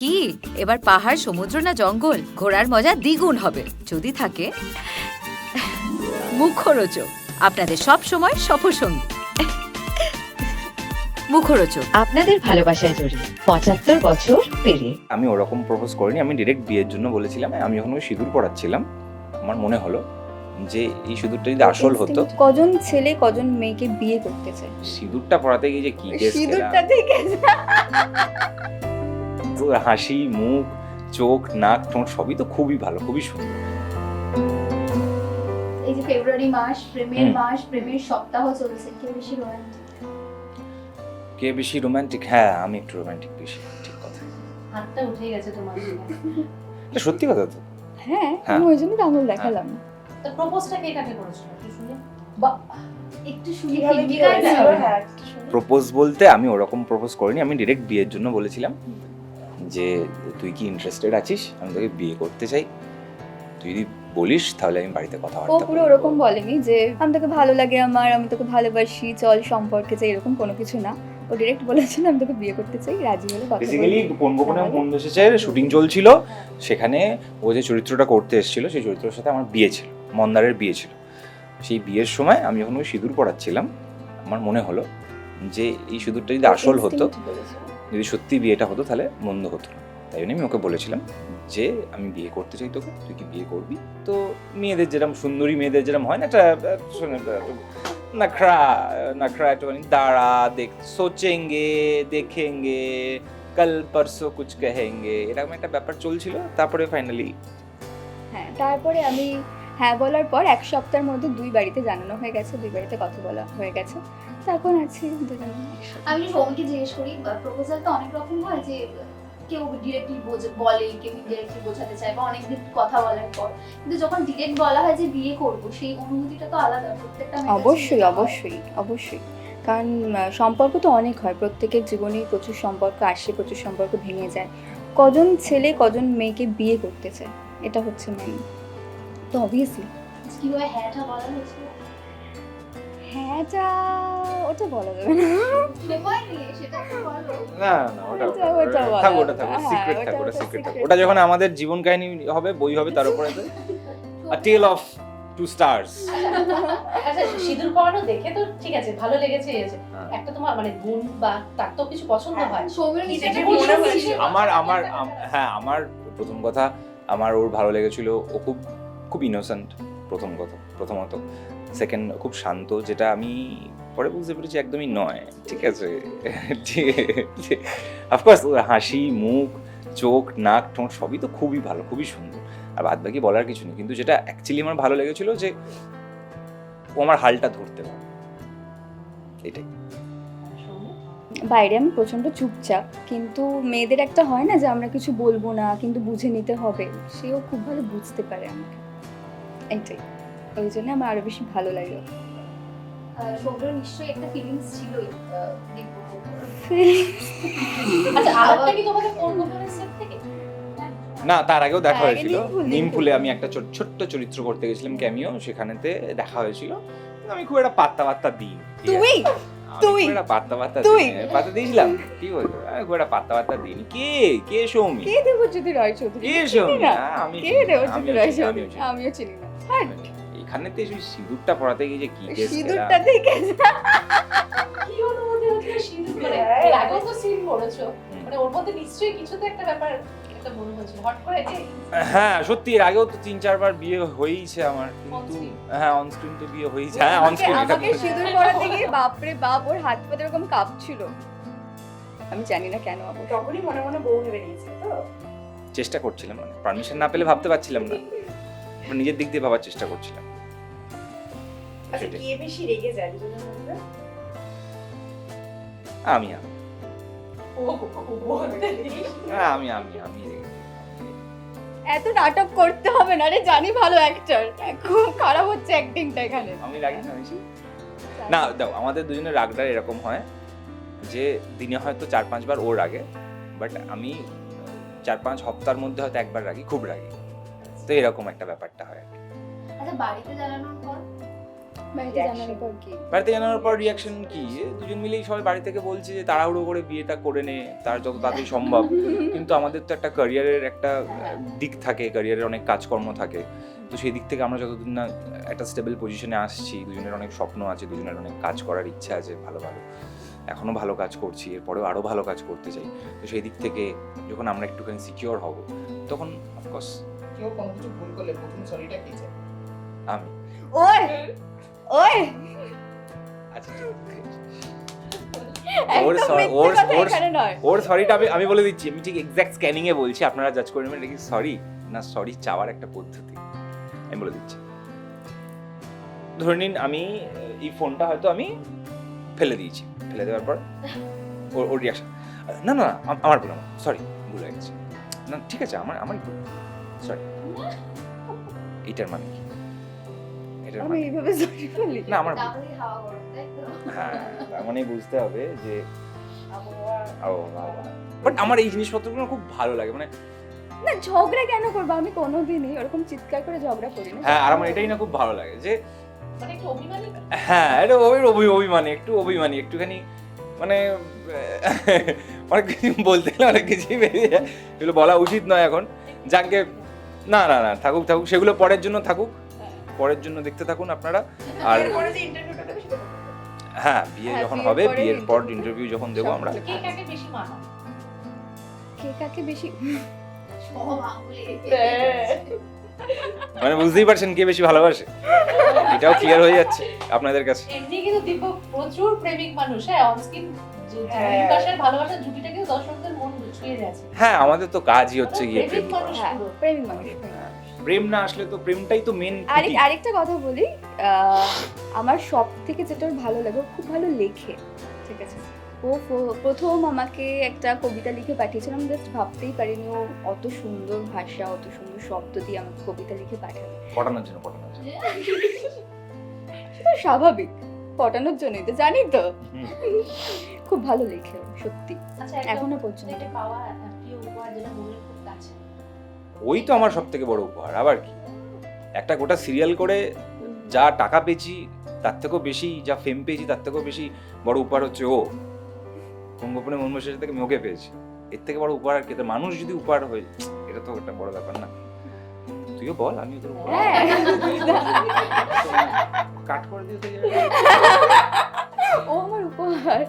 কি এবার পাহাড়, সমুদ্র না জঙ্গল? ঘোরার মজা দ্বিগুণ হবে যদি থাকে মুখরোচক, আপনাদের সব সময় সফরসঙ্গী। মুখরোচক আপনাদের ভালোবাসায় জড়িয়ে ৭৫ বছর পেরিয়ে। আমি ওরকম প্রপোজ করিনি, আমি ডিরেক্ট বিয়ের জন্য বলেছিলাম। আমি যখন ওই সিঁদুর পড়াচ্ছিলাম আমার মনে হলো যে এই সিঁদুরটা যদি আসল হতো। কজন ছেলে কজন মেয়েকে বিয়ে করতে চায়? সিঁদুরটা পড়াতে গিয়ে যে কি কেস সিঁদুরটা থেকে হাসি, মুখ, চোখ, নাক, ঠোঁট সবই তো খুবই ভালো, খুবই সুন্দর। এই যে ফেব্রুয়ারি মাস, প্রেমের মাস, প্রেমের সপ্তাহ চলছে, কে বেশি রোমান্টিক? কে বেশি রোমান্টিক? হ্যাঁ, আমি একটু রোমান্টিক বেশি, ঠিক কথা। হাতটা উঠে গেছে তোমার দিকে। এটা সত্যি কথা তো। হ্যাঁ, হ্যাঁ। আমি ওই জন্য আঙুল দেখালাম। তো প্রপোজটা কে কাকে করেছিল একটু শুনি। বা একটু শুনি কিভাবে ফিল্মি কি হয়েছিল? কায়দা। হ্যাঁ, একটু শুনি। প্রপোজ বলতে আমি ওরকম প্রপোজ করিনি, আমি ডিরেক্ট বিয়ের জন্য বলেছিলাম যে তুই কি ইন্টারেস্টেড আছিস, আমি তোকে বিয়ে করতে চাই, তুই যদি বলিস তাহলে আমি বাড়িতে ও কথাবার্তা পুরো বলবো। ওরকম বলেনি যে আমি তোকে ভালো লাগে, আমি তোকে ভালোবাসি, চল সম্পর্কে চাই, এরকম কোনো কিছু না। ও ডিরেক্ট বলেছিল আমি তোকে বিয়ে করতে চাই, রাজি হলে কথা বেসিক্যালি বলবি। কোন গোপনে মন বসেছে শুটিং চলছিল, সেখানে ও যে চরিত্রটা করতে এসেছিল সেই চরিত্রের সাথে আমার বিয়ে ছিল, মন্দারের বিয়ে ছিল। সেই বিয়ের সময় আমি যখন ওই সিঁদুর পড়াচ্ছিলাম আমার মনে হলো যে এই সিঁদুরটা যদি আসল হতো, Instinct বলেছিল। যদি সত্যি বিয়েটা হতো তাহলে মন্দ হতো না। তাই জন্য আমি ওকে বলেছিলাম যে আমি বিয়ে করতে চাই তোকে, তুই কি বিয়ে করবি? তো মেয়েদের যেরকম, সুন্দরী মেয়েদের যেরকম হয় না, একটা নখরা নখরা একটুখানি দাঁড়া, দেখ সোচেঙ্গে, দেখেঙ্গে, কাল পরশো কুছ কহেঙ্গে, এরকম একটা ব্যাপার চলছিল। তারপরে ফাইনালি হ্যাঁ, তারপরে আমি হ্যাঁ বলার পর এক সপ্তাহের মধ্যে দুই বাড়িতে জানানো হয়ে গেছে, দুই বাড়িতে কথা বলা হয়ে গেছে। তো এখন আছি দুজনে একসাথে। আমি সৌমিকে জিজ্ঞেস করি, প্রপোজাল তো অনেক রকম হয়, যে কেউ ডিরেক্টলি বলে, কেউ ইনডিরেক্টলি বোঝাতে চায়, বা অনেকদিন কথা বলার পর। কিন্তু যখন ডিরেক্ট বলা হয় যে বিয়ে করব, সেই অনুভূতিটা তো আলাদা প্রত্যেকটা মেয়ের কাছে। অবশ্যই অবশ্যই অবশ্যই, কারণ সম্পর্ক তো অনেক হয়, প্রত্যেকের জীবনেই প্রচুর সম্পর্ক আসে, প্রচুর সম্পর্ক ভেঙে যায়। কজন ছেলে কজন মেয়েকে বিয়ে করতে চায়, এটা হচ্ছে মেন। তো অবভিয়াসলি কিভাবে হ্যাঁটা বলা হয়েছিল? হ্যাঁটা ওটা বলা যাবে না। সময় নিয়ে সেটা তো বলো। না না ওটা ওটা বলা থাক, যাবে ওটা থাক, না। সিক্রেট হ্যাঁ, থাক, ওটা ওটা সিক্রেট থাক। secret ওটা যখন আমাদের জীবন কাহিনী হবে, বই হবে, তার উপরে আ টেল অফ টু স্টার্স। আচ্ছা, সিঁদুর পরানো দেখে তো ঠিক আছে, ভালো লেগেছে এসে। হ্যাঁ। একটা তোমার মানে গুণ বা তার তো কিছু পছন্দ হয়। সৌমির নিশ্চয়ই এটা একটা মনে feelings হয়েছে। ছিল। হ্যাঁ, আমার প্রথম কথা, আমার ওর ভালো লেগেছিল। ও খুব খুব ইনোসেন্ট প্রথমত। সেকেন্ড, খুব শান্ত, যেটা আমি পরে বুঝতে পেরেছি একদমই নয়। ঠিক আছে, অফকোর্স হাসি, মুখ, চোখ, নাক, ঠোঁট সবই তো খুবই ভালো, খুবই সুন্দর, আর বাদ বাকি বলার কিছু নেই। কিন্তু যেটা অ্যাকচুয়ালি আমার ভালো লেগেছিল যে ও আমার হালটা ধরতে পারে, এটাই। বাইরে আমি প্রচণ্ড চুপচাপ, কিন্তু মেয়েদের একটা হয় না যে আমরা কিছু বলবো না কিন্তু বুঝে নিতে হবে, সেও খুব ভালো বুঝতে পারে আমাকে, এইটাই। ওই জন্য আমার আরো বেশি ভালো লাগে। সৌমির নিশ্চয়ই একটা ফিলিংস ছিলই দীপুর উপর। আচ্ছা, আলাদা কি তোমাদের কোন গোপনের সেট থেকে? না, তার আগেও দেখা তার আগে হয়েছিল। নিমফুল, নিমফুলে আমি একটা ছোট্ট চরিত্র করতে গেছিলাম, ক্যামিও, সেখানেতে দেখা হয়েছিল। কিন্তু আমি খুব একটা পাত্তা দিই। তুই পাত্তা তুই? পাত্তা দিয়েছিলাম, কি বলবো, আমি খুব একটা পাত্তা দিইনি। কে সৌমি? কে দেবজ্যোতি রায় চৌধুরী? কে সৌমি? না, আমি কে চিনি না, দেবজ্যোতি আমিও রায় চিনি না, চৌধুরী? আমিও চিনি না। হাট, এখানেতে সেই সিঁদুরটা পড়াতে গিয়ে যে কি কেস সিঁদুরটা থেকে কি অনুভূতি হচ্ছিল সিঁদুর পরে? এর আগেও তো সিন করেছো, মানে ওর মধ্যে নিশ্চয়ই কিছু তো একটা ব্যাপার একটা মনে হয়েছিল হট করে যে হ্যাঁ, সত্যি এর আগেও তো 3-4 বার বিয়ে হয়েইছে আমার, কিন্তু On-screen? হ্যাঁ, অন স্ক্রিন তো বিয়ে হয়েছে। হ্যাঁ, অন স্ক্রিন। আমাকে সিঁদুর পরাতে গিয়ে বাপরে বাপ, ওর হাত পা এরকম কাঁপছিল, আমি জানি না কেন। আবার তখনই মনে মনে বউ ভেবে নিয়েছিল তো। চেষ্টা করছিলাম, মানে পারমিশন না পেলে ভাবতে পারছিলাম না, নিজের দিক দিয়ে ভাবার চেষ্টা করছিলাম। আচ্ছা, সেটাই। কে বেশি রেগে যায় দুজনের মধ্যে? আমি আমি ও বলতে হ্যাঁ, আমি এত নাটক করতে হবে না রে, জানি ভালো অ্যাক্টর, খুব খারাপ হচ্ছে অ্যাক্টিংটা এখানে। আমি রাগি না বেশি। না, দাও, আমাদের দুজনের রাগটা এরকম হয় যে দিনে হয়তো 4-5 বার ওর রাগে, বাট আমি 4-5 সপ্তাহের মধ্যে হয়তো একবার রাগি, খুব রাগি। তো এরকম একটা ব্যাপারটা হয়। আচ্ছা, বাড়িতে জানানোর পর বাড়িতে জানানোর পর কি? বাড়িতে জানানোর পর রিয়াকশন কি, দুজন মিলেই সবাই বাড়ি থেকে বলছে যে তাড়াহুড়ো করে বিয়েটা করে নে, তার যত তাড়াতাড়ি সম্ভব। কিন্তু আমাদের তো একটা ক্যারিয়ারের একটা দিক থাকে, ক্যারিয়ারের অনেক কাজকর্ম থাকে, তো সেই দিক থেকে আমরা যতদিন না একটা স্টেবল পজিশনে আসছি, দুজনের অনেক স্বপ্ন আছে, দুজনের অনেক কাজ করার ইচ্ছা আছে, ভালো ভালো এখনও ভালো কাজ করছি, এরপরেও আরও ভালো কাজ করতে চাই। তো সেই দিক থেকে যখন আমরা একটুখানি সিকিওর হব, তখন অফকোর্স কেউ কোনো কিছু ভুল করলে প্রথম সরিটা কে চায়? আমি ওই ওই আচ্ছা একদম মিথ্যে কথা এখানে নয়। ওর সরিটা আমি বলে দিচ্ছি, আমি ঠিক এক্স্যাক্ট স্ক্যানিং এ বলছি, আপনারা জাজ করে নেবেন এটা কি সরি না সরি চাওয়ার একটা পদ্ধতি। আমি বলে দিচ্ছি, ধরে নিন আমি এই ফোনটা হয়তো আমি ফেলে দিয়েছি, ফেলে দেওয়ার পর ওর রিয়াকশন, না না আমার ভুল, আমার সরি, ভুল হয়ে গেছে, না ঠিক আছে আমার ভুল, সরি। এটার মানে কি? এটার আমি মানে এইভাবে সরি বলি? না আমার ভুল। তাহলে হাওয়া গরম, তাই তো? হ্যাঁ, তার মানে বুঝতে হবে যে বাট আমার এই জিনিসপত্রগুলো খুব ভালো লাগে, মানে না ঝগড়া কেন করবো? আমি কোনোদিনই ওরকম চিৎকার করে ঝগড়া করি না। হ্যাঁ, আর আমার এটাই না খুব ভালো লাগে যে মানে একটু অভিমানী। হ্যাঁ, এটা অভিমানী, একটু অভিমানী, একটুখানি মানে অনেক কিছু বলতে গেলে অনেক কিছুই বেরিয়ে যায়, এগুলো বলা উচিত নয় এখন। যাকে না না না থাকুক, সেগুলো পরের জন্য থাকুক, পরের জন্য দেখতে থাকুন আপনারা। আর এরপরে যে ইন্টারভিউটা দেবে সেটা করতে হবে। হ্যাঁ, বিয়ে হ্যাঁ, যখন বিয়ের হবে, পরে বিয়ের পর interview ইন্টারভিউ যখন দেবো আমরা, সব কে কাকে বেশি মানায়? কে কাকে বেশি সব আঙুলে মানে বুঝতেই পারছেন কে বেশি ভালোবাসে, এটাও ক্লিয়ার হয়ে যাচ্ছে আপনাদের কাছে। এমনি কিন্তু দীপক প্রচুর প্রেমিক মানুষ, হ্যাঁ অনস্ক্রিন যে বিকাশের ভালোবাসার জুটিটা কিন্তু দর্শকদের মন ছুঁয়ে গেছে। হ্যাঁ, আমাদের তো কাজই হচ্ছে গিয়ে প্রেমিক প্রেম করা। মানুষ হ্যাঁ পুরো। প্রেমিক মানুষ। প্রেম না আসলে তো প্রেমটাই তো মেন। আরেকটা কথা বলি, আমার সব থেকে যেটা ওর ভালো লাগে, ও খুব ভালো লেখে, ঠিক আছে? ও প্রথম আমাকে একটা কবিতা লিখে পাঠিয়েছিল, আমি জাস্ট ভাবতেই পারিনি ও অত সুন্দর ভাষা, অত সুন্দর শব্দ দিয়ে আমাকে কবিতা লিখে পাঠাবে। পটানোর জন্য সেটা স্বাভাবিক, পটানোর জন্যই তো, জানি তো। হুম। খুব ভালো লেখে ও, সত্যি, আচ্ছা এখনো পর্যন্ত। এটা পাওয়া প্রিয় উপহার যেটা মনের খুব কাছে। ওই তো আমার সব থেকে বড় উপহার। আবার কি, একটা গোটা সিরিয়াল করে যা টাকা পেয়েছি তার থেকেও বেশি, যা ফেম পেয়েছি তার থেকেও বেশি বড় উপহার হচ্ছে ও। কুম্ভকোণে মনমোষের থেকে আমি ওকে পেয়েছি, এর থেকে বড় উপহার আর কি? মানুষ যদি উপহার হয়, এটা তো একটা বড় ব্যাপার না? তুইও বল, আমি তোর উপহার হ্যাঁ। কাট করে দিও তো। ও আমার উপহার।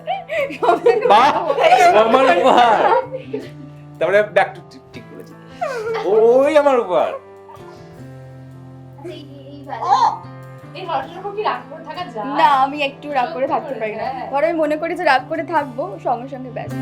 বাহ, ও আমার উপহার। তারপরে ব্যাক টু ঠিক বলেছি, ওই আমার উপহার। আচ্ছা, এই এই মানুষের উপর কি রাগ করে থাকা যায়? না, আমি একটু রাগ করে থাকতে পারি না। হ্যাঁ। ধরো আমি মনে করি যে রাগ করে থাকবো, সঙ্গে সঙ্গে ব্যস্ত।